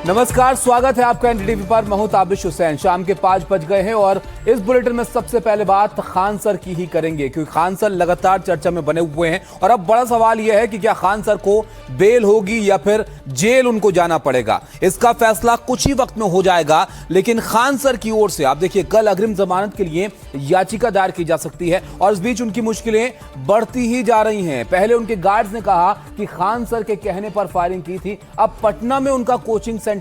नमस्कार, स्वागत है आपका एनडीटीवी पर। मैं हूं ताबिश हुसैन। शाम के 5 बज गए हैं और इस बुलेटिन में सबसे पहले बात खान सर की ही करेंगे, क्योंकि खान सर लगातार चर्चा में बने हुए हैं और अब बड़ा सवाल यह है कि क्या खान सर को बेल होगी या फिर जेल उनको जाना पड़ेगा। इसका फैसला कुछ ही वक्त में हो जाएगा, लेकिन खान सर की ओर से आप देखिए कल अग्रिम जमानत के लिए याचिका दायर की जा सकती है और इस बीच उनकी मुश्किलें बढ़ती ही जा रही हैं। पहले उनके गार्ड्स ने कहा कि खान सर के कहने पर फायरिंग की थी, अब पटना में उनका कोचिंग सेंटर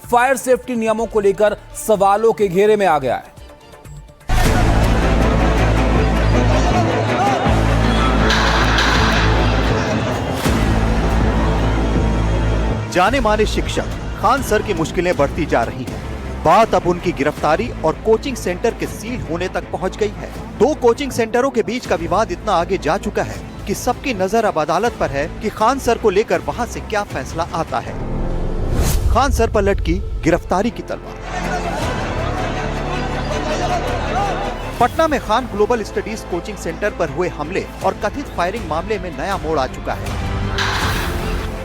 फायर सेफ्टी नियमों को लेकर सवालों के घेरे में आ गया है। जाने माने शिक्षक खान सर की मुश्किलें बढ़ती जा रही हैं। बात अब उनकी गिरफ्तारी और कोचिंग सेंटर के सील होने तक पहुंच गई है। दो कोचिंग सेंटरों के बीच का विवाद इतना आगे जा चुका है कि सबकी नजर अब अदालत पर है कि खान सर को लेकर वहां से क्या फैसला आता है। खान सर पर लटकी गिरफ्तारी की तलवार। पटना में Khan global studies coaching centre पर हुए हमले और कथित फायरिंग मामले में नया मोड़ आ चुका है।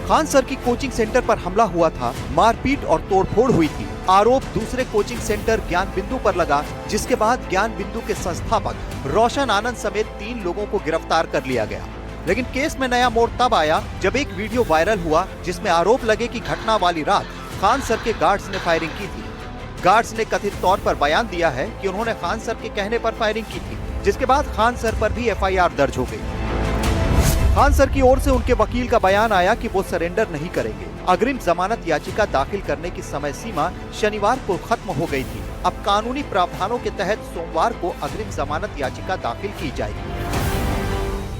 खान सर की कोचिंग सेंटर पर हमला हुआ था, मारपीट और तोड़फोड़ हुई थी। आरोप दूसरे कोचिंग सेंटर ज्ञान बिंदु पर लगा, जिसके बाद ज्ञान बिंदु के संस्थापक रोशन आनंद समेत 3 लोगों को गिरफ्तार कर लिया गया। लेकिन केस में नया मोड़ तब आया जब एक वीडियो वायरल हुआ जिसमें आरोप लगे कि घटना वाली रात खान सर के गार्ड्स ने फायरिंग की थी। गार्ड्स ने कथित तौर पर बयान दिया है कि उन्होंने खान सर के कहने पर फायरिंग की थी, जिसके बाद खान सर पर भी एफआईआर दर्ज हो गई। खान सर की ओर से उनके वकील का बयान आया कि वो सरेंडर नहीं करेंगे। अग्रिम जमानत याचिका दाखिल करने की समय सीमा शनिवार को खत्म हो गई थी। अब कानूनी प्रावधानों के तहत सोमवार को अग्रिम जमानत याचिका दाखिल की जाएगी।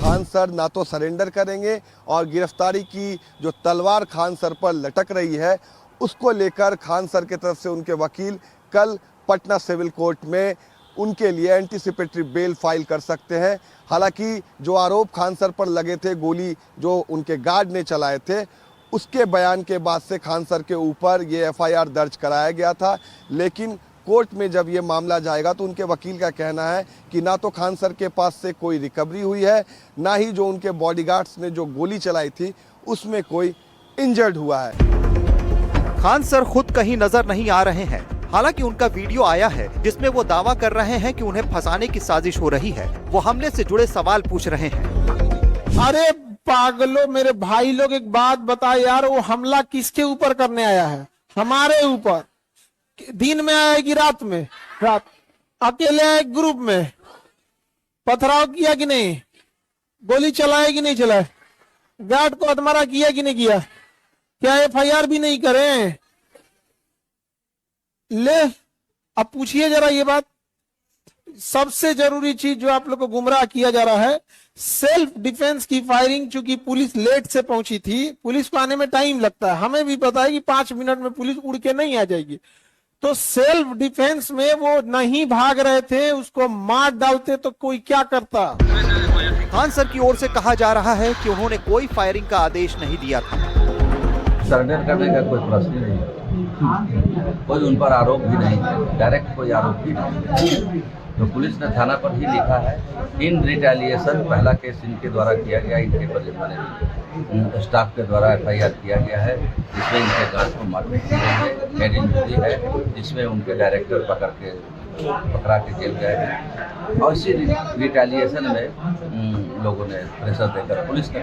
खान सर ना तो सरेंडर करेंगे और गिरफ्तारी की जो तलवार खान सर पर लटक रही है उसको लेकर खान सर की तरफ से उनके वकील कल पटना सिविल कोर्ट में उनके लिए एंटीसिपेटरी बेल फाइल कर सकते हैं। हालांकि जो आरोप खान सर पर लगे थे, गोली जो उनके गार्ड ने चलाए थे, उसके बयान के बाद से खान सर के ऊपर ये एफआईआर दर्ज कराया गया था। लेकिन कोर्ट में जब ये मामला जाएगा तो उनके वकील का कहना है कि ना तो खान सर के पास से कोई रिकवरी हुई है, ना ही जो उनके बॉडीगार्ड्स ने जो गोली चलाई थी उसमें कोई इंजर्ड हुआ है। खान सर खुद कहीं नजर नहीं आ रहे हैं। हालांकि उनका वीडियो आया है जिसमें वो दावा कर रहे हैं कि उन्हें फंसाने की साजिश हो रही है। वो हमले से जुड़े सवाल पूछ रहे हैं। अरे पागलों, मेरे भाई लोग, एक बात बता यार, वो हमला किसके ऊपर करने आया है? हमारे ऊपर। दिन में आया कि रात में? रात। अकेले आए ग्रुप में? पथराव किया कि नहीं? गोली चलाए कि नहीं चलाए? गार्ड को अधमरा किया कि नहीं किया? क्या एफआईआर भी नहीं करें? ले, अब पूछिए जरा ये बात। सबसे जरूरी चीज जो आप लोग को गुमराह किया जा रहा है, सेल्फ डिफेंस की फायरिंग। चूंकि पुलिस लेट से पहुंची थी, पुलिस को आने में टाइम लगता है, हमें भी पता है कि 5 मिनट में पुलिस उड़ के नहीं आ जाएगी। तो सेल्फ डिफेंस में वो नहीं भाग रहे थे, उसको मार डालते तो कोई क्या करता। खान सर की ओर से कहा जा रहा है कि उन्होंने कोई फायरिंग का आदेश नहीं दिया था। सरेंडर करने का कोई प्रश्न ही नहीं, कोई उन पर आरोप भी नहीं है, डायरेक्ट कोई आरोप भी नहीं। तो पुलिस ने थाना पर ही लिखा है इन रिटेलिएशन। पहला केस इनके द्वारा किया गया, इनके पर स्टाफ के द्वारा एफआईआर किया गया है, जिसमें इनके गार्ड को मारपीट की गई है, हेड इंजरी है, जिसमें उनके डायरेक्टर पकड़ा के जेल गए हैं। और इसी रिटेलिएशन में लोगों ने प्रेशर देकर पुलिस ने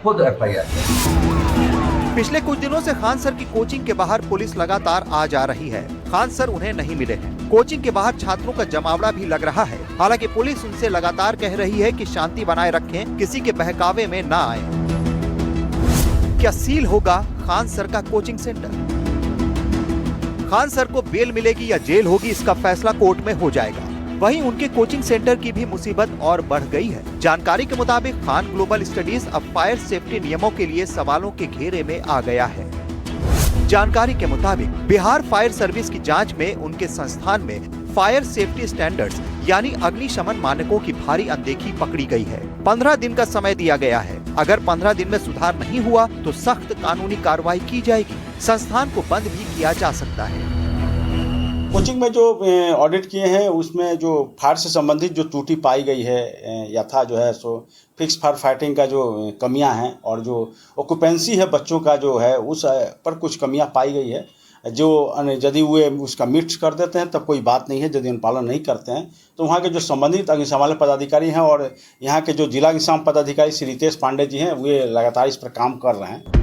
खुद एफआईआर किया। पिछले कुछ दिनों से खान सर की कोचिंग के बाहर पुलिस लगातार आ जा रही है। खान सर उन्हें नहीं मिले हैं। कोचिंग के बाहर छात्रों का जमावड़ा भी लग रहा है। हालांकि पुलिस उनसे लगातार कह रही है कि शांति बनाए रखें, किसी के बहकावे में ना आए। क्या सील होगा खान सर का कोचिंग सेंटर? खान सर को बेल मिलेगी या जेल होगी, इसका फैसला कोर्ट में हो जाएगा। वहीं उनके कोचिंग सेंटर की भी मुसीबत और बढ़ गई है। जानकारी के मुताबिक खान ग्लोबल स्टडीज अब फायर सेफ्टी नियमों के लिए सवालों के घेरे में आ गया है। जानकारी के मुताबिक बिहार फायर सर्विस की जांच में उनके संस्थान में फायर सेफ्टी स्टैंडर्ड्स यानी अग्निशमन मानकों की भारी अनदेखी पकड़ी गई है। 15 दिन का समय दिया गया है। अगर 15 दिन में सुधार नहीं हुआ तो सख्त कानूनी कार्रवाई की जाएगी। संस्थान को बंद भी किया जा सकता है। कोचिंग में जो ऑडिट किए हैं उसमें जो फायर से संबंधित जो त्रुटि पाई गई है यथा जो है सो फिक्स फायर फाइटिंग का जो कमियां हैं और जो ऑक्यूपेंसी है बच्चों का जो है उस पर कुछ कमियां पाई गई है। जो यदि वे उसका मीट कर देते हैं तब कोई बात नहीं है, यदि अनुपालन नहीं करते हैं तो वहाँ के जो संबंधित अग्निशमन पदाधिकारी हैं और यहाँ के जो जिला अग्निशमन पदाधिकारी श्री रितेश पांडे जी हैं वे लगातार इस पर काम कर रहे हैं।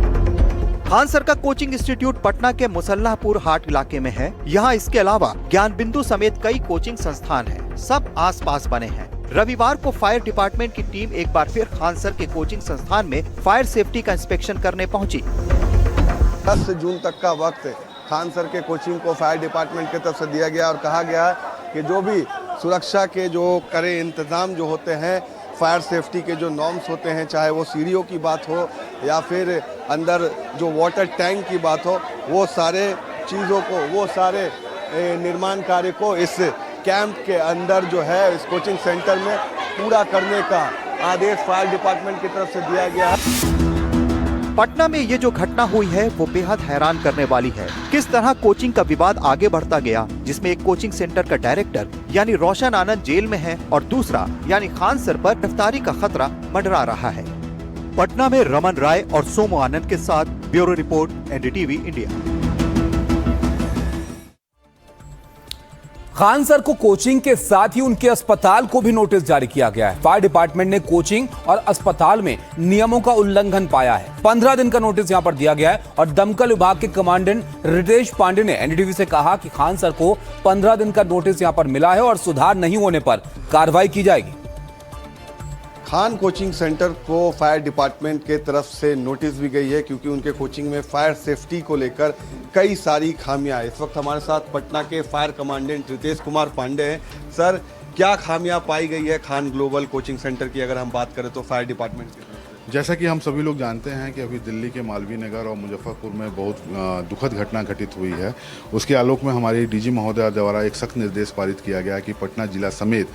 खान सर का कोचिंग इंस्टीट्यूट पटना के मुसल्लाहपुर हाट इलाके में है। यहाँ इसके अलावा ज्ञान बिंदु समेत कई कोचिंग संस्थान हैं, सब आसपास बने हैं। रविवार को फायर डिपार्टमेंट की टीम एक बार फिर खान सर के कोचिंग संस्थान में फायर सेफ्टी का इंस्पेक्शन करने पहुंची। 10 जून तक का वक्त खान सर के कोचिंग को फायर डिपार्टमेंट की तरफ से दिया गया और कहा गया कि जो भी सुरक्षा के जो कड़े इंतजाम जो होते हैं, फायर सेफ्टी के जो नॉर्म्स होते हैं, चाहे वो सीढ़ियों की बात हो या फिर अंदर जो वाटर टैंक की बात हो, वो सारे चीज़ों को, वो सारे निर्माण कार्य को इस कैंप के अंदर जो है इस कोचिंग सेंटर में पूरा करने का आदेश फायर डिपार्टमेंट की तरफ से दिया गया है। पटना में ये जो घटना हुई है वो बेहद हैरान करने वाली है। किस तरह कोचिंग का विवाद आगे बढ़ता गया, जिसमें एक कोचिंग सेंटर का डायरेक्टर यानी रोशन आनंद जेल में है और दूसरा यानी खान सर पर गिरफ्तारी का खतरा मंडरा रहा है। पटना में रमन राय और सोमो आनंद के साथ bureau report, NDTV India. Khan sir को कोचिंग के साथ ही उनके अस्पताल को भी नोटिस जारी किया गया है। फायर डिपार्टमेंट ने कोचिंग और अस्पताल में नियमों का उल्लंघन पाया है। 15 दिन का नोटिस यहां पर दिया गया है और दमकल विभाग के कमांडेंट रितेश पांडे ने एनडीटीवी से कहा कि खान सर को 15 दिन का नोटिस यहां पर मिला है और सुधार नहीं होने पर कार्रवाई की जाएगी। खान कोचिंग सेंटर को फायर डिपार्टमेंट के तरफ से नोटिस भी गई है क्योंकि उनके कोचिंग में फायर सेफ्टी को लेकर कई सारी खामियां। इस वक्त हमारे साथ पटना के फायर कमांडेंट रितेश कुमार पांडे हैं। सर, क्या खामियां पाई गई है खान ग्लोबल कोचिंग सेंटर की, अगर हम बात करें तो फायर डिपार्टमेंट की? जैसा कि हम सभी लोग जानते हैं कि अभी दिल्ली के मालवीय नगर और मुजफ्फरपुर में बहुत दुखद घटना घटित हुई है। उसके आलोक में हमारी डीजी महोदया द्वारा एक सख्त निर्देश पारित किया गया कि पटना जिला समेत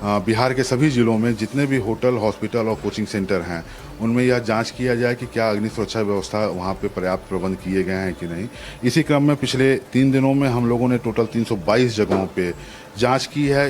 बिहार के सभी जिलों में जितने भी होटल, हॉस्पिटल और कोचिंग सेंटर हैं उनमें यह जांच किया जाए कि क्या अग्नि सुरक्षा व्यवस्था वहां पे पर्याप्त प्रबंध किए गए हैं कि नहीं। इसी क्रम में पिछले 3 दिनों में हम लोगों ने टोटल 322 जगहों पे जांच की है।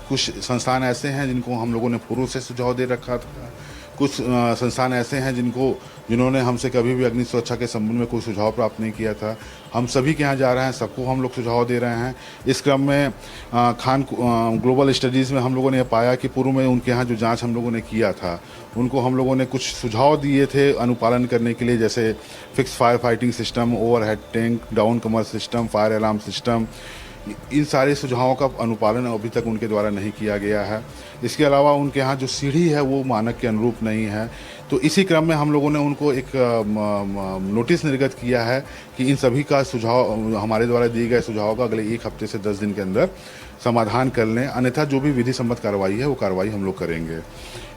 कुछ संस्थान ऐसे हैं जिनको हम लोगों ने पूर्व से सुझाव दे रखा था, कुछ संस्थान ऐसे हैं जिन्होंने हमसे कभी भी अग्नि सुरक्षा के संबंध में कोई सुझाव प्राप्त नहीं किया था। हम सभी के यहाँ जा रहे हैं, सबको हम लोग सुझाव दे रहे हैं। इस क्रम में खान ग्लोबल स्टडीज़ में हम लोगों ने पाया कि पूर्व में उनके यहाँ जो जांच हम लोगों ने किया था उनको हम लोगों ने कुछ सुझाव दिए थे अनुपालन करने के लिए, जैसे fix fire fighting system, overhead tank, downcomer system, fire alarm system. इन सारे सुझावों का अनुपालन अभी तक उनके द्वारा नहीं किया गया है। इसके अलावा उनके यहाँ जो सीढ़ी है वो मानक के अनुरूप नहीं है। तो इसी क्रम में हम लोगों ने उनको एक नोटिस निर्गत किया है कि इन सभी का सुझाव, हमारे द्वारा दिए गए सुझाव का अगले 1 हफ्ते से 10 दिन के अंदर समाधान कर लें, अन्यथा जो भी विधि सम्मत कार्रवाई है वो कार्रवाई हम लोग करेंगे।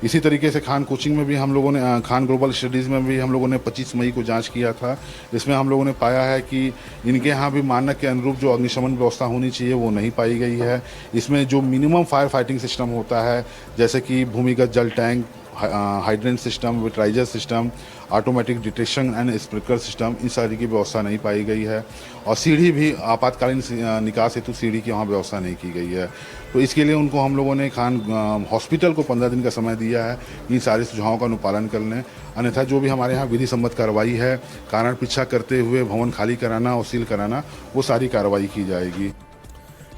इसी तरीके से खान कोचिंग में भी हम लोगों ने, खान ग्लोबल स्टडीज़ में भी हम लोगों ने 25 मई को जांच किया था। इसमें हम लोगों ने पाया है कि इनके यहाँ भी मानक के अनुरूप जो अग्निशमन व्यवस्था होनी चाहिए वो नहीं पाई गई है। इसमें जो मिनिमम फायर फाइटिंग सिस्टम होता है, जैसे कि भूमिगत जल tank, hydrant system, wet riser system, automatic detection and sprinkler system, इन सारी की व्यवस्था नहीं पाई गई है। और सीढ़ी भी, आपातकालीन निकास हेतु सीढ़ी की वहाँ व्यवस्था नहीं की गई है। तो इसके लिए उनको हम लोगों ने खान हॉस्पिटल को 15 दिन का समय दिया है, इन सारे सुझावों का अनुपालन कर लें, अन्यथा जो भी हमारे यहाँ विधि सम्मत कार्रवाई है, कारण पीछा करते हुए भवन खाली कराना और सील कराना, वो सारी कार्रवाई की जाएगी।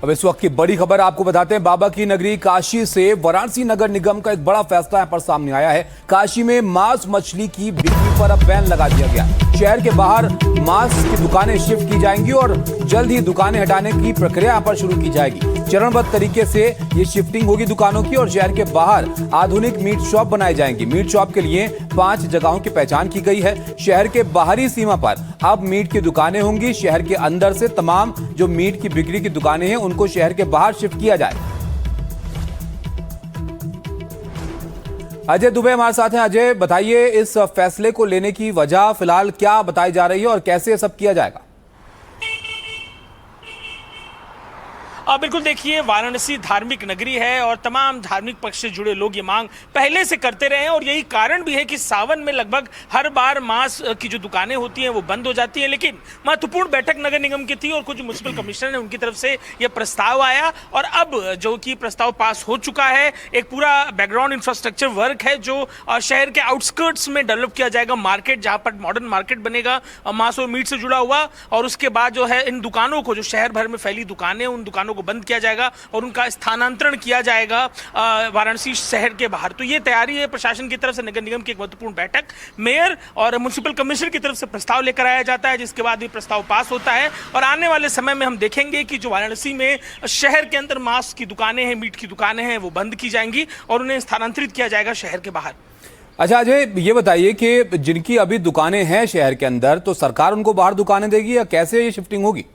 अब इस वक्त की बड़ी खबर आपको बताते हैं, बाबा की नगरी काशी से वाराणसी नगर निगम का एक बड़ा फैसला यहाँ पर सामने आया है। काशी में मांस मछली की बिक्री पर अब बैन लगा दिया गया। शहर के बाहर मांस की दुकानें शिफ्ट की जाएंगी और जल्द ही दुकानें हटाने की प्रक्रिया यहाँ पर शुरू की जाएगी। चरणबद्ध तरीके से ये शिफ्टिंग होगी दुकानों की और शहर के बाहर आधुनिक मीट शॉप बनाई जाएंगी। मीट शॉप के लिए 5 जगहों की पहचान की गई है। शहर के बाहरी सीमा पर अब मीट की दुकानें होंगी। शहर के अंदर से तमाम जो मीट की बिक्री की दुकानें हैं उनको शहर के बाहर शिफ्ट किया जाए। अजय दुबे हमारे साथ हैं। अजय, बताइए इस फैसले को लेने की वजह फिलहाल क्या बताई जा रही है और कैसे सब किया जाएगा? बिल्कुल, देखिए वाराणसी धार्मिक नगरी है और तमाम धार्मिक पक्ष से जुड़े लोग ये मांग पहले से करते रहे हैं और यही कारण भी है कि सावन में लगभग हर बार मांस की जो दुकानें होती हैं वो बंद हो जाती हैं। लेकिन महत्वपूर्ण बैठक नगर निगम की थी और कुछ म्युनिसिपल कमिश्नर ने उनकी तरफ से यह प्रस्ताव आया और अब जो कि प्रस्ताव पास हो चुका है, एक पूरा बैकग्राउंड इंफ्रास्ट्रक्चर वर्क है जो शहर के आउटस्कर्ट्स में डेवलप किया जाएगा, मार्केट जहाँ पर मॉडर्न मार्केट बनेगा मांस और मीट से जुड़ा हुआ, और उसके बाद जो है इन दुकानों को, जो शहर भर में फैली दुकानें, उन दुकानों को बंद किया जाएगा और उनका स्थानांतरण किया जाएगा वाराणसी शहर के बाहर। तो ये तैयारी है प्रशासन की तरफ से। नगर निगम की एक महत्वपूर्ण बैठक मेयर और म्युनिसिपल कमिश्नर की तरफ से प्रस्ताव लेकर आया जाता है, जिसके बाद ये प्रस्ताव पास होता है और आने वाले समय में हम देखेंगे कि जो वाराणसी में शहर के अंदर मांस की दुकानें हैं, मीट की दुकानें हैं, वो बंद की जाएंगी और उन्हें स्थानांतरित किया जाएगा शहर के बाहर। अच्छा अजय, ये बताइए कि जिनकी अभी दुकानें हैं शहर के अंदर, तो सरकार उनको बाहर दुकानें देगी या कैसे ये शिफ्टिंग होगी?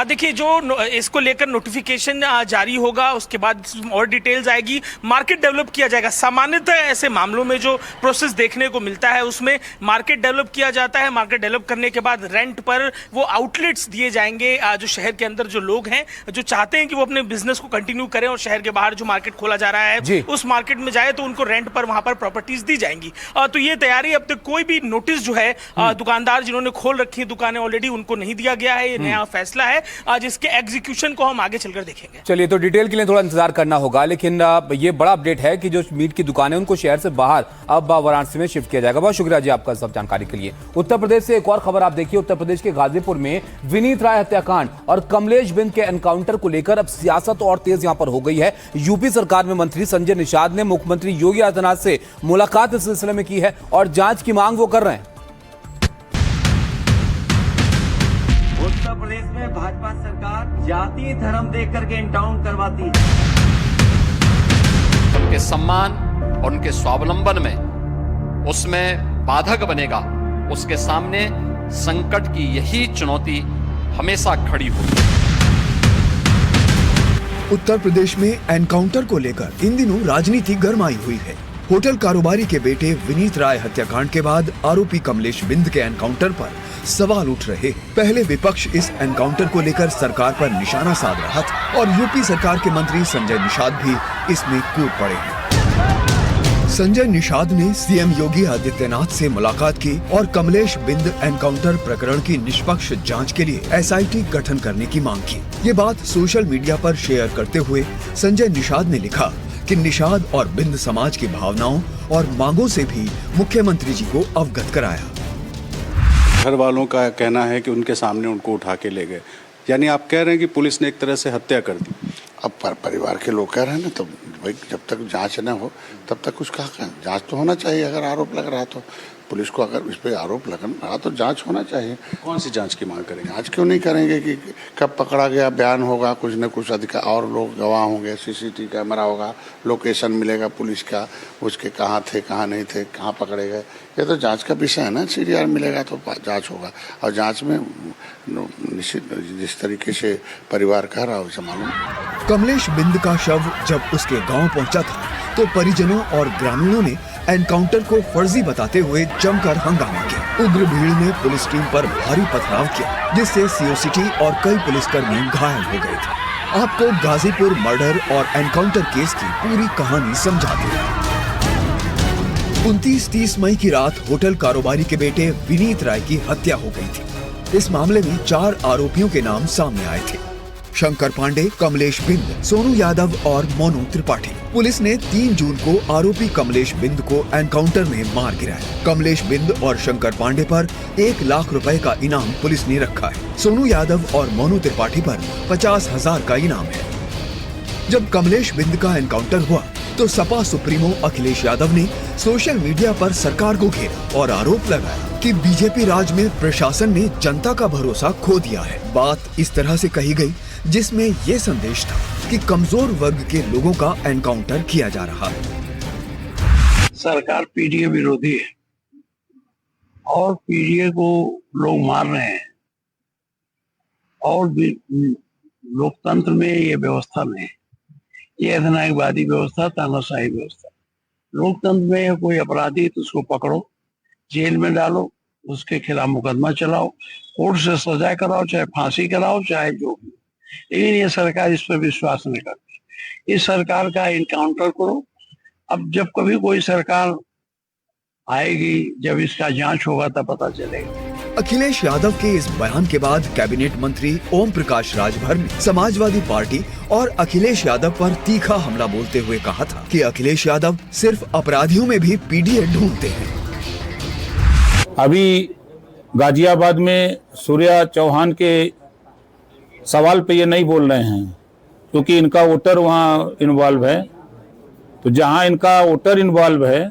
देखिए, जो इसको लेकर नोटिफिकेशन जारी होगा उसके बाद और डिटेल्स आएगी, मार्केट डेवलप किया जाएगा। सामान्यतः ऐसे मामलों में जो प्रोसेस देखने को मिलता है उसमें मार्केट डेवलप किया जाता है, मार्केट डेवलप करने के बाद रेंट पर वो आउटलेट्स दिए जाएंगे। जो शहर के अंदर जो लोग हैं जो चाहते हैं कि वो अपने बिजनेस को कंटिन्यू करें और शहर के बाहर जो मार्केट खोला जा रहा है उस मार्केट में जाए तो उनको रेंट पर वहां पर प्रॉपर्टीज दी जाएंगी। तो ये तैयारी, अब तक कोई भी नोटिस जो है दुकानदार जिन्होंने खोल रखी है दुकानें ऑलरेडी, उनको नहीं दिया गया है। ये नया फैसला है, आज इसके एग्जीक्यूशन को हम आगे चलकर देखेंगे। चलिए, तो डिटेल के लिए थोड़ा इंतजार करना होगा, लेकिन ये बड़ा अपडेट है कि जो मीट की दुकानें उनको शहर से बाहर अब वाराणसी में शिफ्ट किया जाएगा। बहुत शुक्रिया जी आपका सब जानकारी के लिए। उत्तर प्रदेश से एक और खबर आप देखिए। उत्तर प्रदेश के गाजीपुर में विनीत राय हत्याकांड और कमलेश बिंद के एनकाउंटर को लेकर अब सियासत और तेज यहां पर हो गई है। यूपी सरकार में मंत्री संजय निषाद ने मुख्यमंत्री योगी आदित्यनाथ से मुलाकात इस सिलसिले में की है और जांच की मांग वो कर रहे हैं। उत्तर प्रदेश में भाजपा सरकार जाति धर्म देख करके एनकाउंट करवाती है। उनके सम्मान और उनके स्वावलंबन में उसमें बाधक बनेगा, उसके सामने संकट की यही चुनौती हमेशा खड़ी होगी। उत्तर प्रदेश में एनकाउंटर को लेकर इन दिनों राजनीति गरमाई हुई है। होटल कारोबारी के बेटे विनीत राय हत्याकांड के बाद आरोपी कमलेश बिंद के एनकाउंटर पर सवाल उठ रहे। पहले विपक्ष इस एनकाउंटर को लेकर सरकार पर निशाना साध रहा था और यूपी सरकार के मंत्री संजय निषाद भी इसमें कूद पड़े हैं। संजय निषाद ने सीएम योगी आदित्यनाथ से मुलाकात की और कमलेश बिंद एनकाउंटर प्रकरण की निष्पक्ष जांच के लिए एसआईटी गठन करने की मांग की। ये बात सोशल मीडिया पर शेयर करते हुए संजय निषाद ने लिखा कि निषाद और बिंद समाज की भावनाओं और मांगों से भी मुख्यमंत्री जी को अवगत कराया। घर वालों का कहना है कि उनके सामने उनको उठा के ले गए, यानी आप कह रहे हैं कि पुलिस ने एक तरह से हत्या कर दी। अब परिवार के लोग कह रहे हैं ना, तो भाई जब तक जांच न हो तब तक कुछ कहा, जांच तो होना चाहिए। अगर आरोप लग रहा तो पुलिस को, अगर इस पे आरोप लग रहा तो जांच होना चाहिए। कौन सी जांच की मांग करेंगे? जांच क्यों नहीं करेंगे कि कब पकड़ा गया, बयान होगा, कुछ न कुछ अधिकार और लोग गवाह होंगे, सीसीटीवी कैमरा होगा, लोकेशन मिलेगा पुलिस का, उसके कहाँ थे कहाँ नहीं थे, कहाँ पकड़े गए। ये तो जांच का विषय है ना। सीडीआर मिलेगा तो जांच होगा और जांच में निश्चित जिस तरीके से परिवार कह रहा है उसे मालूम। कमलेश बिंद का शव जब उसके गांव पहुंचा था तो परिजनों और ग्रामीणों ने एनकाउंटर को फर्जी बताते हुए जमकर हंगामा किया। उग्र भीड़ ने पुलिस टीम पर भारी पथराव किया, जिससे सीओ सिटी और कई पुलिसकर्मी घायल हो गए थे। आपको गाजीपुर मर्डर और एनकाउंटर केस की पूरी कहानी समझाते हैं। 29-30 मई की रात होटल कारोबारी के बेटे विनीत राय की हत्या हो गई थी। इस मामले में 4 आरोपियों के नाम सामने आए थे: शंकर पांडे, कमलेश बिंद, सोनू यादव और मोनू त्रिपाठी। पुलिस ने 3 जून को आरोपी कमलेश बिंद को एनकाउंटर में मार गिराया। कमलेश बिंद और शंकर पांडे पर 1 लाख रुपए का इनाम पुलिस ने रखा है। सोनू यादव और मोनू त्रिपाठी पर 50,000 का इनाम है। जब कमलेश बिंद का एनकाउंटर हुआ तो सपा सुप्रीमो अखिलेश यादव ने सोशल मीडिया पर सरकार को घेरा और आरोप लगाया कि बीजेपी राज में प्रशासन ने जनता का भरोसा खो दिया है। बात इस तरह से कही गई जिसमें ये संदेश था कि कमजोर वर्ग के लोगों का एनकाउंटर किया जा रहा है। सरकार पीडीए विरोधी है और पीडीए को लोग मार रहे हैं और लोकतंत्र में ये व्यवस्था नहीं, ये अधिनायकवादी व्यवस्था, तानाशाही व्यवस्था। लोकतंत्र में कोई अपराधी तो उसको पकड़ो, जेल में डालो, उसके खिलाफ मुकदमा चलाओ, कोर्ट से सजा कराओ, चाहे फांसी कराओ, चाहे जो भी। लेकिन ये सरकार इस पर विश्वास नहीं करती। इस सरकार का इनकाउंटर करो। अब जब कभी कोई सरकार आएगी, जब इसका जांच होगा तब पता चलेगा। अखिलेश यादव के इस बयान के बाद कैबिनेट मंत्री ओम प्रकाश राजभर ने समाजवादी पार्टी और अखिलेश यादव पर तीखा हमला बोलते हुए कहा था कि अखिलेश यादव सिर्फ अपराधियों में भी पीडीए ढूंढते हैं। अभी गाजियाबाद में सूर्या चौहान के सवाल पे ये नहीं बोल रहे हैं क्योंकि इनका वोटर वहाँ इन्वॉल्व है। तो जहाँ इनका वोटर इन्वॉल्व है,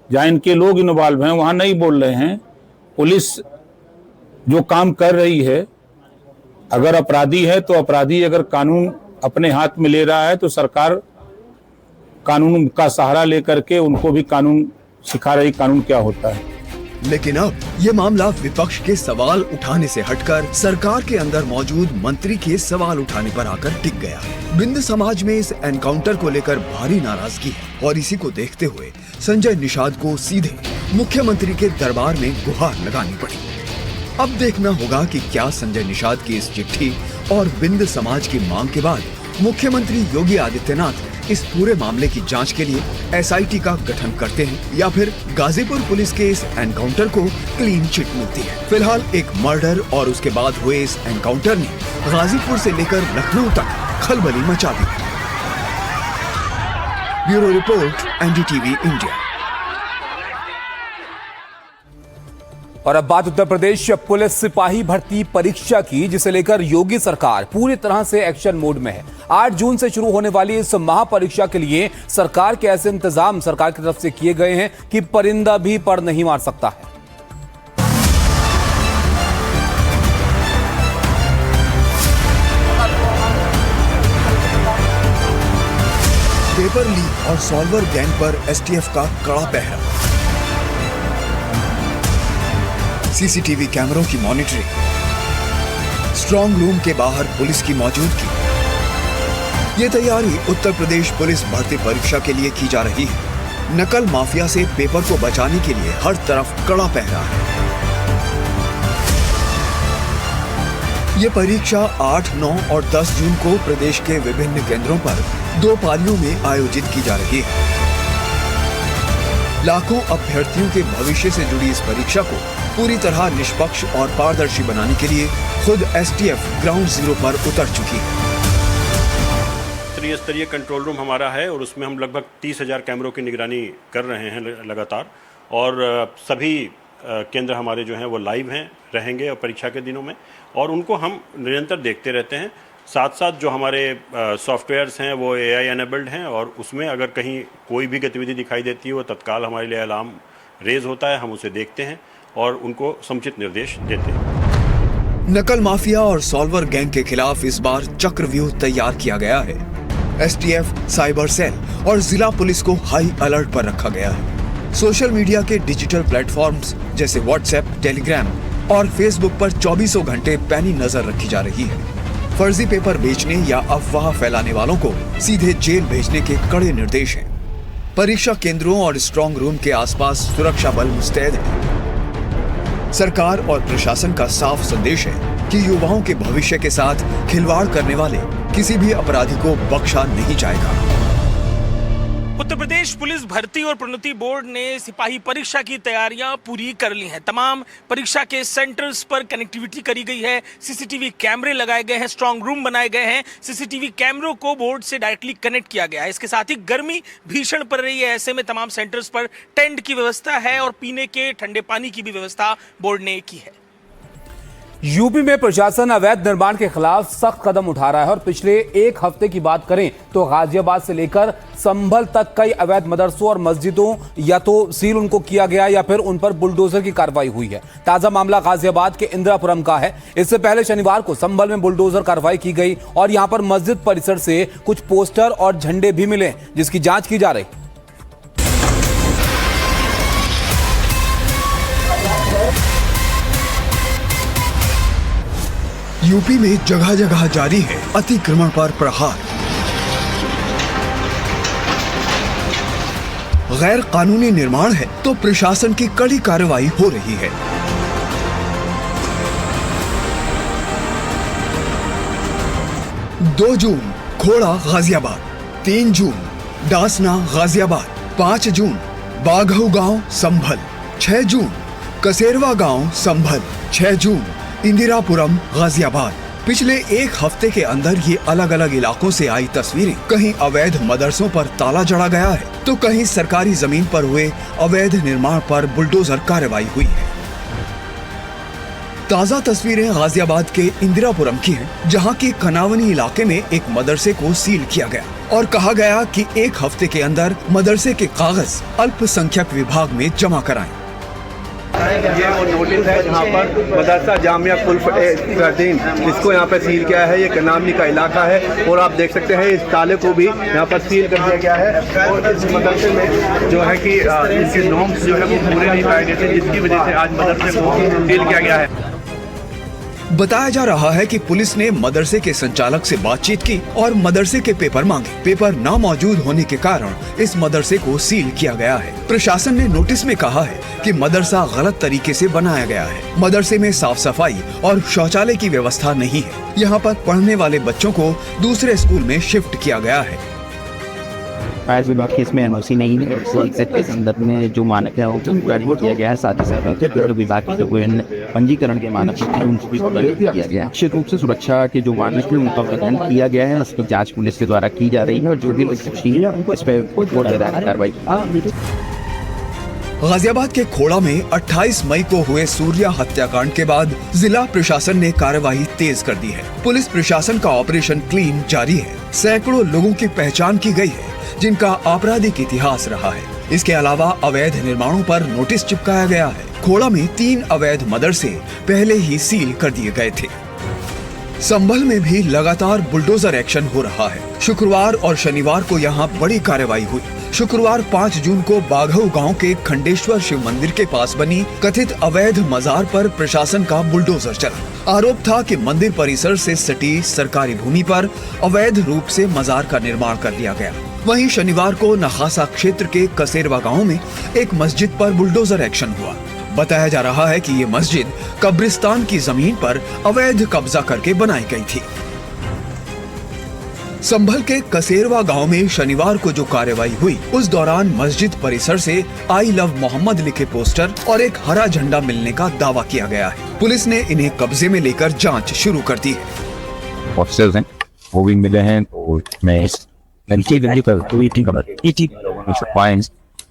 जहाँ इनके लोग इन्वॉल्व हैं, वहाँ नहीं बोल रहे हैं। पुलिस जो काम कर रही है, अगर अपराधी है तो अपराधी अगर कानून अपने हाथ में ले रहा है तो सरकार कानून का सहारा लेकर के उनको भी कानून सिखा रही, कानून क्या होता है। लेकिन अब ये मामला विपक्ष के सवाल उठाने से हटकर सरकार के अंदर मौजूद मंत्री के सवाल उठाने पर आकर टिक गया। बिंद समाज में इस एनकाउंटर को लेकर भारी नाराजगी है और इसी को देखते हुए संजय निषाद को सीधे मुख्यमंत्री के दरबार में गुहार लगानी पड़ी। अब देखना होगा कि क्या संजय निषाद की इस चिट्ठी और बिंद समाज की मांग के बाद मुख्यमंत्री योगी आदित्यनाथ इस पूरे मामले की जांच के लिए एसआईटी का गठन करते हैं या फिर गाजीपुर पुलिस के इस एनकाउंटर को क्लीन चिट मिलती है। फिलहाल एक मर्डर और उसके बाद हुए इस एनकाउंटर ने गाजीपुर से लेकर लखनऊ तक खलबली मचा दी। Bureau report, NDTV India. और अब बात उत्तर प्रदेश पुलिस सिपाही भर्ती परीक्षा की, जिसे लेकर योगी सरकार पूरी तरह से एक्शन मोड में है। 8 जून से शुरू होने वाली इस महापरीक्षा के लिए सरकार के ऐसे इंतजाम सरकार की तरफ से किए गए हैं कि परिंदा भी पर नहीं मार सकता है। पेपर लीक और सॉल्वर गैंग पर एसटीएफ का कड़ा पहरा, सीसीटीवी कैमरों की मॉनिटरिंग, स्ट्रांग रूम के बाहर पुलिस की मौजूदगी। ये तैयारी उत्तर प्रदेश पुलिस भर्ती परीक्षा के लिए की जा रही है। नकल माफिया से पेपर को बचाने के लिए हर तरफ कड़ा पहरा है। ये परीक्षा 8, 9 और 10 जून को प्रदेश के विभिन्न केंद्रों पर 2 पालियों में आयोजित की जा रही है। लाखों अभ्यर्थियों के भविष्य से जुड़ी इस परीक्षा को पूरी तरह निष्पक्ष और पारदर्शी बनाने के लिए खुद एसटीएफ ग्राउंड जीरो पर उतर चुकी है। स्तरीय कंट्रोल रूम हमारा है और उसमें हम लगभग 30,000 कैमरों की निगरानी कर रहे हैं लगातार, और सभी केंद्र हमारे जो हैं वो लाइव हैं, रहेंगे और परीक्षा के दिनों में, और उनको हम निरंतर देखते रहते हैं। साथ साथ जो हमारे सॉफ्टवेयर्स हैं वो AI एनेबल्ड हैं, और उसमें अगर कहीं कोई भी गतिविधि दिखाई देती है वो तत्काल हमारे लिए अलार्म रेज होता है, हम उसे देखते हैं और उनको समुचित निर्देश देते हैं। नकल माफिया और सॉल्वर गैंग के खिलाफ इस बार चक्रव्यूह तैयार किया गया है। एसटीएफ, साइबर सेल और जिला पुलिस को हाई अलर्ट पर रखा गया है। सोशल मीडिया के डिजिटल प्लेटफॉर्म्स जैसे व्हाट्सएप, टेलीग्राम और फेसबुक पर 24 घंटे पैनी नजर रखी जा रही है। फर्जी पेपर बेचने या अफवाह फैलाने वालों को सीधे जेल भेजने के कड़े निर्देश हैं। परीक्षा केंद्रों और स्ट्रांग रूम के आसपास सुरक्षा बल मुस्तैद है। सरकार और प्रशासन का साफ संदेश है कि युवाओं के भविष्य के साथ खिलवाड़ करने वाले किसी भी अपराधी को बख्शा नहीं जाएगा। उत्तर प्रदेश पुलिस भर्ती और प्रोन्नति बोर्ड ने सिपाही परीक्षा की तैयारियां पूरी कर ली हैं। तमाम परीक्षा के सेंटर्स पर कनेक्टिविटी करी गई है, सीसीटीवी कैमरे लगाए गए हैं, स्ट्रांग रूम बनाए गए हैं, सीसीटीवी कैमरों को बोर्ड से डायरेक्टली कनेक्ट किया गया है। इसके साथ ही गर्मी भीषण पड़ रही है, ऐसे में तमाम सेंटर्स पर टेंट की व्यवस्था है और पीने के ठंडे पानी की भी व्यवस्था बोर्ड ने की है। यूपी में प्रशासन अवैध निर्माण के खिलाफ सख्त कदम उठा रहा है और पिछले 1 हफ्ते की बात करें तो गाजियाबाद से लेकर संभल तक कई अवैध मदरसों और मस्जिदों या तो सील उनको किया गया या फिर उन पर बुलडोजर की कार्रवाई हुई है। ताजा मामला गाजियाबाद के इंदिरापुरम का है। इससे पहले शनिवार को संभल में बुलडोजर कार्रवाई की गई और यहां पर मस्जिद परिसर से कुछ पोस्टर और झंडे भी मिले, जिसकी जांच की जा रही। यूपी में जगह जगह जारी है अतिक्रमण पर प्रहार। गैर कानूनी निर्माण है तो प्रशासन की कड़ी कार्रवाई हो रही है। 2 जून खोड़ा गाजियाबाद, 3 जून डासना गाजियाबाद, 5 जून बाघऊ गांव संभल, 6 जून कसेरवा गांव संभल, 6 जून इंदिरापुरम गाजियाबाद। पिछले एक हफ्ते के अंदर ये अलग अलग इलाकों से आई तस्वीरें। कहीं अवैध मदरसों पर ताला जड़ा गया है तो कहीं सरकारी जमीन पर हुए अवैध निर्माण पर बुलडोजर कार्रवाई हुई है। ताजा तस्वीरें गाजियाबाद के इंदिरापुरम की हैं, जहां के कनावनी इलाके में एक मदरसे को सील किया गया और कहा गया कि एक हफ्ते के अंदर मदरसे के कागज अल्पसंख्यक विभाग में जमा कराएं। ये वो नोटिस है जहाँ पर मदरसा जामिया कुल-ए-दीन इसको यहाँ पर सील किया है। ये कनावनी का इलाका है और आप देख सकते हैं इस ताले को भी यहाँ पर सील कर दिया गया है और इस मदरसे में जो है कि इसके नॉर्म्स जो है वो पूरे नहीं पाए गए थे, जिसकी वजह से आज मदरसे को सील किया गया है। बताया जा रहा है कि पुलिस ने मदरसे के संचालक से बातचीत की और मदरसे के पेपर मांगे। पेपर ना मौजूद होने के कारण इस मदरसे को सील किया गया है। प्रशासन ने नोटिस में कहा है कि मदरसा गलत तरीके से बनाया गया है। मदरसे में साफ सफाई और शौचालय की व्यवस्था नहीं है। यहाँ पर पढ़ने वाले बच्चों को दूसरे स्कूल में शिफ्ट किया गया है। फायर विभाग की इसमें एनओसी नहीं है। के संदर्भ में जो मानक है वो पूरा किया गया है। साथ ही साथ विभाग के जो पंजीकरण के मानक हैं उनको भी पूरा किया गया है। निश्चित रूप से सुरक्षा के जो मानक है उनका प्रबंधन किया गया है। उसकी जांच पुलिस के द्वारा की जा रही है और जो भी इस पर कार्रवाई। गाजियाबाद के खोड़ा में 28 मई को हुए सूर्या हत्याकांड के बाद जिला प्रशासन ने कार्रवाई तेज कर दी है। पुलिस प्रशासन का ऑपरेशन क्लीन जारी है। सैकड़ों लोगों की पहचान की गई है जिनका आपराधिक इतिहास रहा है। इसके अलावा अवैध निर्माणों पर नोटिस चिपकाया गया है। खोड़ा में 3 अवैध मदरसे पहले ही सील कर दिए गए थे। संभल में भी लगातार बुलडोजर एक्शन हो रहा है। शुक्रवार और शनिवार को यहाँ बड़ी कार्रवाई हुई। शुक्रवार 5 जून को बाघऊ गांव के खंडेश्वर शिव मंदिर के पास बनी कथित अवैध मजार पर प्रशासन का बुलडोजर चला। आरोप था कि मंदिर परिसर से सटी सरकारी भूमि पर अवैध रूप से मजार का निर्माण कर लिया गया। वहीं शनिवार को नखासा क्षेत्र के कसेरवा गांव में एक मस्जिद पर बुलडोजर एक्शन हुआ। बताया जा रहा है कि ये मस्जिद कब्रिस्तान की जमीन पर अवैध कब्जा करके बनाई गई थी। संभल के कसेरवा गांव में शनिवार को जो कार्रवाई हुई उस दौरान मस्जिद परिसर से आई लव मोहम्मद लिखे पोस्टर और एक हरा झंडा मिलने का दावा किया गया है। पुलिस ने इन्हें कब्जे में लेकर जांच शुरू कर दी है। ऑफिसर्स हैं वो भी मिले हैं और मैं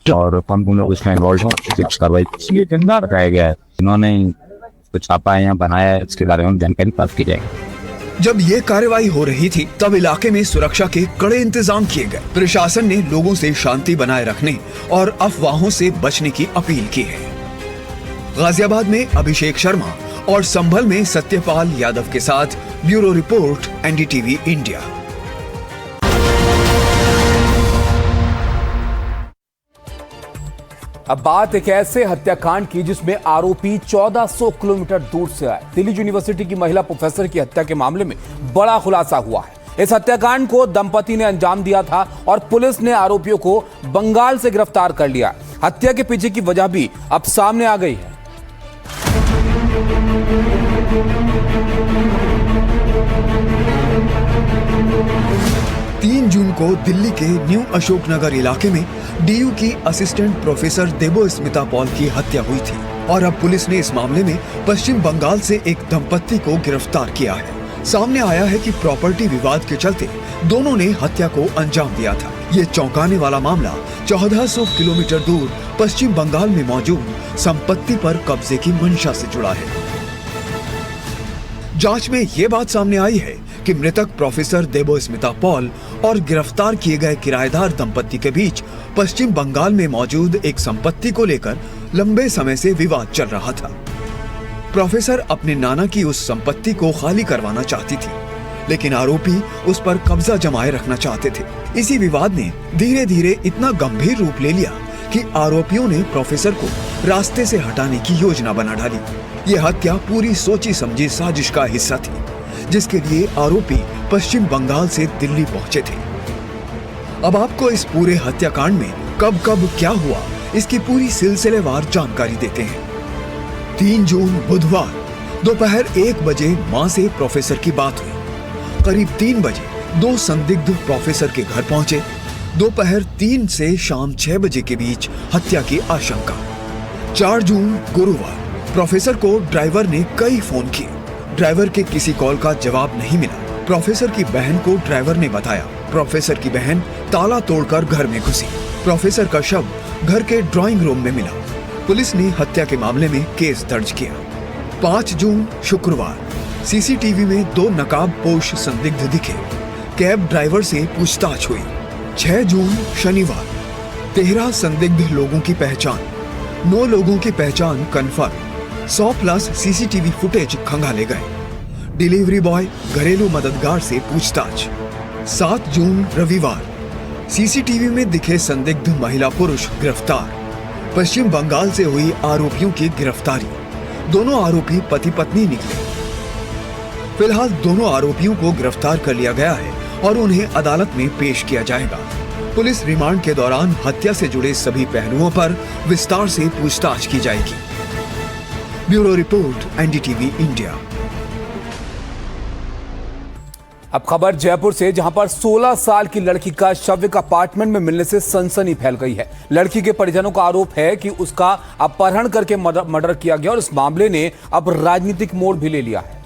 और उसमें कार्रवाई बताया गया है। इन्होंने कुछ छापा है बनाया है, इसके बारे में जानकारी प्राप्त की जाएगी। जब ये कार्रवाई हो रही थी तब इलाके में सुरक्षा के कड़े इंतजाम किए गए। प्रशासन ने लोगों से शांति बनाए रखने और अफवाहों से बचने की अपील की है। गाजियाबाद में अभिषेक शर्मा और संभल में सत्यपाल यादव के साथ ब्यूरो रिपोर्ट एनडीटीवी इंडिया। अब बात एक ऐसे हत्याकांड की जिसमें आरोपी 1400 किलोमीटर दूर से आए। दिल्ली यूनिवर्सिटी की महिला प्रोफेसर की हत्या के मामले में बड़ा खुलासा हुआ है। इस हत्याकांड को दंपति ने अंजाम दिया था और पुलिस ने आरोपियों को बंगाल से गिरफ्तार कर लिया। हत्या के पीछे की वजह भी अब सामने आ गई है। 3 जून को दिल्ली के न्यू अशोकनगर इलाके में डीयू की असिस्टेंट प्रोफेसर देबोस्मिता पॉल की हत्या हुई थी और अब पुलिस ने इस मामले में पश्चिम बंगाल से एक दंपत्ति को गिरफ्तार किया है। सामने आया है कि प्रॉपर्टी विवाद के चलते दोनों ने हत्या को अंजाम दिया था। ये चौंकाने वाला मामला 1400 किलोमीटर दूर पश्चिम बंगाल में मौजूद संपत्ति पर कब्जे की मंशा से जुड़ा है। जांच में ये बात सामने आई है कि मृतक प्रोफेसर देबोस्मिता पॉल और गिरफ्तार किए गए किराएदार दंपत्ति के बीच पश्चिम बंगाल में मौजूद एक संपत्ति को लेकर लंबे समय से विवाद चल रहा था। प्रोफेसर अपने नाना की उस संपत्ति को खाली करवाना चाहती थी, लेकिन आरोपी उस पर कब्जा जमाए रखना चाहते थे। इसी विवाद ने धीरे धीरे इतना गंभीर रूप ले लिया कि आरोपियों ने प्रोफेसर को रास्ते से हटाने की योजना बना डाली। ये हत्या पूरी सोची समझी साजिश का हिस्सा थी, जिसके लिए आरोपी पश्चिम बंगाल से दिल्ली पहुंचे थे। अब आपको इस पूरे हत्याकांड में कब कब क्या हुआ, इसकी पूरी सिलसिलेवार जानकारी देते हैं। 3 जून बुधवार दोपहर 1 बजे मां से प्रोफेसर की बात हुई। करीब 3 बजे 2 संदिग्ध प्रोफेसर के घर पहुंचे। दोपहर 3 से शाम 6 बजे के बीच हत्या की आशंका। 4 जून गुरुवार प्रोफेसर को ड्राइवर ने कई फोन किए। ड्राइवर के किसी कॉल का जवाब नहीं मिला। प्रोफेसर की बहन को ड्राइवर ने बताया। प्रोफेसर की बहन ताला तोड़कर घर में घुसी। प्रोफेसर का शव घर के ड्राइंग रूम में मिला। पुलिस ने हत्या के मामले में केस दर्ज किया। 5 जून शुक्रवार सीसीटीवी में 2 नकाबपोश संदिग्ध दिखे। कैब ड्राइवर से पूछताछ हुई। 6 जून शनिवार 13 संदिग्ध लोगों की पहचान। 9 लोगों की पहचान कन्फर्म। 100+ सीसीटीवी फुटेज खंगाले गए। डिलीवरी बॉय, घरेलू मददगार से पूछताछ। 7 जून रविवार सीसीटीवी में दिखे संदिग्ध महिला पुरुष गिरफ्तार। पश्चिम बंगाल से हुई आरोपियों की गिरफ्तारी। दोनों आरोपी पति पत्नी निकले। फिलहाल दोनों आरोपियों को गिरफ्तार कर लिया गया है और उन्हें अदालत में पेश किया जाएगा। पुलिस रिमांड के दौरान हत्या से जुड़े सभी पहलुओं पर विस्तार से पूछताछ की जाएगी। Bureau report, NDTV India. अब खबर जयपुर से, जहां पर 16 साल की लड़की का शव एक अपार्टमेंट में मिलने से सनसनी फैल गई है। लड़की के परिजनों का आरोप है कि उसका अपहरण करके मर्डर किया गया और इस मामले ने अब राजनीतिक मोड़ भी ले लिया है।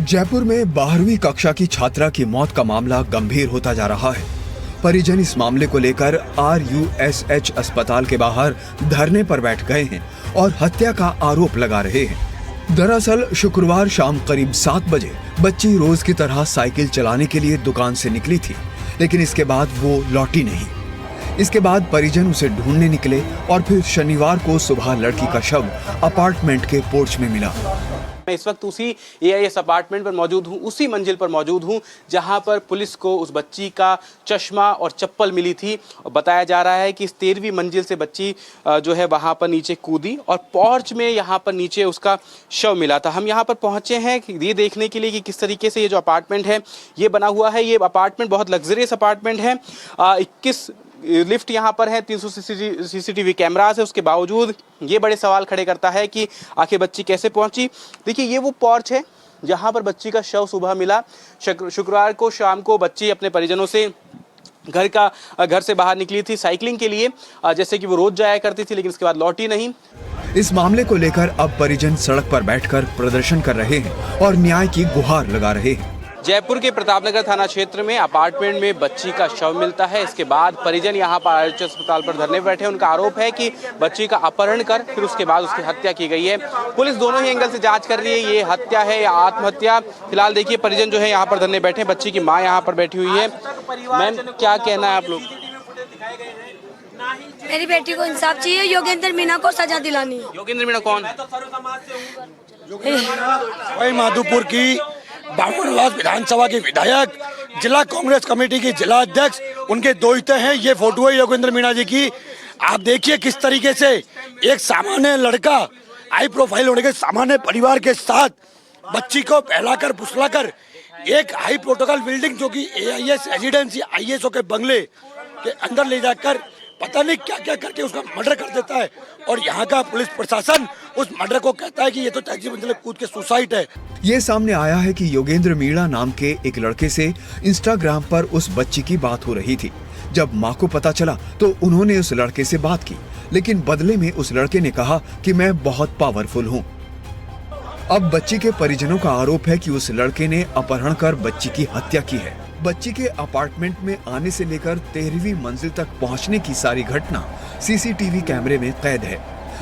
जयपुर में 12वीं कक्षा की छात्रा की मौत का मामला गंभीर होता जा रहा है। परिजन इस मामले को लेकर RUSH अस्पताल के बाहर धरने पर बैठ गए हैं और हत्या का आरोप लगा रहे हैं। दरअसल शुक्रवार शाम करीब 7 बजे बच्ची रोज की तरह साइकिल चलाने के लिए दुकान से निकली थी, लेकिन इसके बाद वो लौटी नहीं। इसके बाद परिजन उसे ढूंढने निकले और फिर शनिवार को सुबह लड़की का शव अपार्टमेंट के पोर्च में मिला। मैं इस वक्त उसी AIS अपार्टमेंट पर मौजूद हूँ, उसी मंजिल पर मौजूद हूँ जहाँ पर पुलिस को उस बच्ची का चश्मा और चप्पल मिली थी। और बताया जा रहा है कि इस 13वीं मंजिल से बच्ची जो है वहाँ पर नीचे कूदी और पोर्च में यहाँ पर नीचे उसका शव मिला था। हम यहाँ पर पहुँचे हैं ये देखने के लिए कि किस तरीके से ये जो अपार्टमेंट है ये बना हुआ है। ये अपार्टमेंट बहुत लग्जरियस अपार्टमेंट है। 21 लिफ्ट यहाँ पर है, 300 CCTV कैमरास है। उसके बावजूद ये बड़े सवाल खड़े करता है कि आखिर बच्ची कैसे पहुंची। देखिए ये वो पोर्च है जहाँ पर बच्ची का शव सुबह मिला। शुक्रवार को शाम को बच्ची अपने परिजनों से घर से बाहर निकली थी साइकिलिंग के लिए, जैसे कि वो रोज जाया करती थी, लेकिन इसके बाद लौटी नहीं। इस मामले को लेकर अब परिजन सड़क पर बैठकर प्रदर्शन कर रहे हैं और न्याय की गुहार लगा रहे हैं। जयपुर के प्रतापनगर थाना क्षेत्र में अपार्टमेंट में बच्ची का शव मिलता है। इसके बाद परिजन यहाँ पर RUH अस्पताल पर धरने बैठे। उनका आरोप है कि बच्ची का अपहरण कर फिर उसके बाद उसकी हत्या की गई है। पुलिस दोनों ही एंगल से जांच कर रही है, ये हत्या है या आत्महत्या। फिलहाल देखिए परिजन जो है यहाँ पर धरने बैठे, बच्ची की माँ यहाँ पर बैठी हुई है। मैम क्या कहना है आप लोग? मेरी बेटी को इंसाफ चाहिए, योगेंद्र मीणा को सजा दिलानी है। योगेंद्र मीणा कौन? वही माधोपुर की बामनवास विधानसभा के विधायक, जिला कांग्रेस कमेटी के जिला अध्यक्ष, उनके दोहिते हैं। ये फोटो है योगेंद्र मीणा जी की। आप देखिए किस तरीके से एक सामान्य लड़का हाई प्रोफाइल होने के सामान्य परिवार के साथ बच्ची को फैलाकर फुसलाकर एक हाई प्रोटोकॉल बिल्डिंग जो कि AIS रेजिडेंसी ISO के बंगले के अंदर ले जाकर पता नहीं क्या क्या करके उसका मर्डर कर देता है। और यहाँ का पुलिस प्रशासन उस मर्डर को कहता है कि ये तो टैक्सी मंजिल कूद के सुसाइड है। ये सामने आया है कि योगेंद्र मीणा नाम के एक लड़के से इंस्टाग्राम पर उस बच्ची की बात हो रही थी। जब माँ को पता चला तो उन्होंने उस लड़के से बात की, लेकिन बदले में उस लड़के ने कहा कि मैं बहुत पावरफुल हूँ। अब बच्ची के परिजनों का आरोप है कि उस लड़के ने अपहरण कर बच्ची की हत्या की है। बच्ची के अपार्टमेंट में आने से लेकर 13वीं मंजिल तक पहुंचने की सारी घटना CCTV कैमरे में कैद है,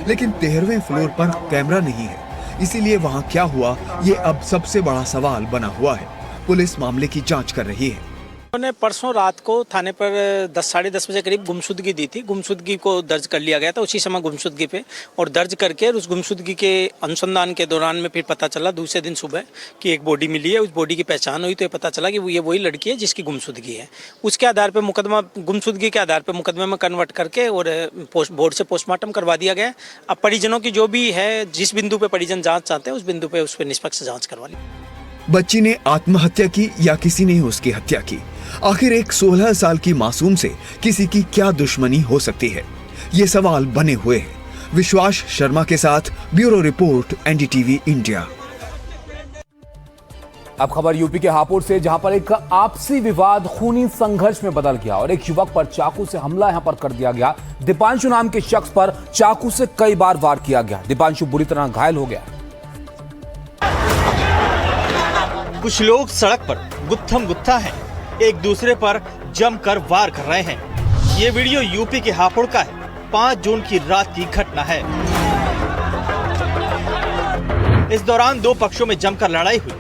लेकिन 13वें फ्लोर पर कैमरा नहीं है। इसीलिए वहां क्या हुआ ये अब सबसे बड़ा सवाल बना हुआ है। पुलिस मामले की जांच कर रही है। उन्होंने परसों रात को थाने पर 10-10:30 बजे करीब गुमशुदगी दी थी। गुमशुदगी को दर्ज कर लिया गया था उसी समय गुमशुदगी पे, और दर्ज करके उस गुमशुदगी के अनुसंधान के दौरान में फिर पता चला दूसरे दिन सुबह कि एक बॉडी मिली है। उस बॉडी की पहचान हुई तो ये पता चला कि ये वही लड़की है जिसकी गुमशुदगी है। उसके आधार पर मुकदमा, गुमशुदगी के आधार पर मुकदमे में कन्वर्ट करके और बोर्ड से पोस्टमार्टम करवा दिया गया। अब परिजनों की जो भी है, जिस बिंदु पे परिजन जाँच चाहते हैं उस बिंदु पे उस पर निष्पक्ष जाँच करवा ली। बच्ची ने आत्महत्या की या किसी ने उसकी हत्या की? आखिर एक 16 साल की मासूम से किसी की क्या दुश्मनी हो सकती है? ये सवाल बने हुए हैं। विश्वास शर्मा के साथ ब्यूरो रिपोर्ट एनडीटीवी इंडिया। अब खबर यूपी के हापुड़ से, जहां पर एक आपसी विवाद खूनी संघर्ष में बदल गया और एक युवक पर चाकू से हमला यहां पर कर दिया गया। दीपांशु नाम के शख्स पर चाकू से कई बार वार किया गया। दीपांशु बुरी तरह घायल हो गया। कुछ लोग सड़क पर गुत्थम गुत्था हैं, एक दूसरे पर जमकर वार कर रहे हैं। ये वीडियो यूपी के हापुड़ का है। 5 जून की रात की घटना है। इस दौरान 2 पक्षों में जमकर लड़ाई हुई,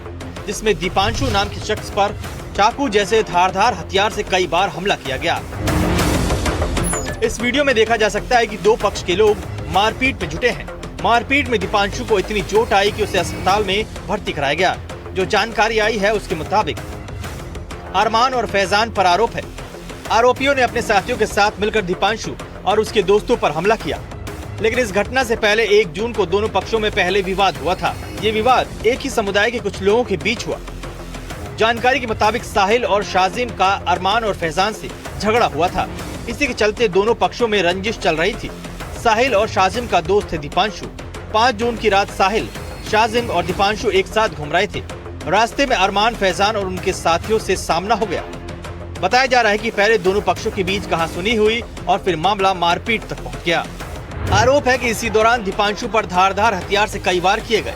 जिसमें दीपांशु नाम के शख्स पर चाकू जैसे धारदार हथियार से कई बार हमला किया गया। इस वीडियो में देखा जा सकता है कि 2 पक्ष के लोग मारपीट में जुटे हैं। मारपीट में दीपांशु को इतनी चोट आई कि उसे अस्पताल में भर्ती कराया गया। जो जानकारी आई है उसके मुताबिक अरमान और फैजान पर आरोप है। आरोपियों ने अपने साथियों के साथ मिलकर दीपांशु और उसके दोस्तों पर हमला किया, लेकिन इस घटना से पहले 1 जून को दोनों पक्षों में पहले विवाद हुआ था। ये विवाद एक ही समुदाय के कुछ लोगों के बीच हुआ। जानकारी के मुताबिक साहिल और शाजिम का अरमान और फैजान से झगड़ा हुआ था। इसी के चलते दोनों पक्षों में रंजिश चल रही थी। साहिल और शाजिम का दोस्त है दीपांशु। 5 जून की रात साहिल, शाजिम और दीपांशु एक साथ घूम रहे थे। रास्ते में अरमान, फैजान और उनके साथियों से सामना हो गया। बताया जा रहा है कि पहले दोनों पक्षों के बीच कहासुनी हुई और फिर मामला मारपीट तक पहुंच गया। आरोप है कि इसी दौरान दीपांशु पर धारदार हथियार से कई वार किए गए।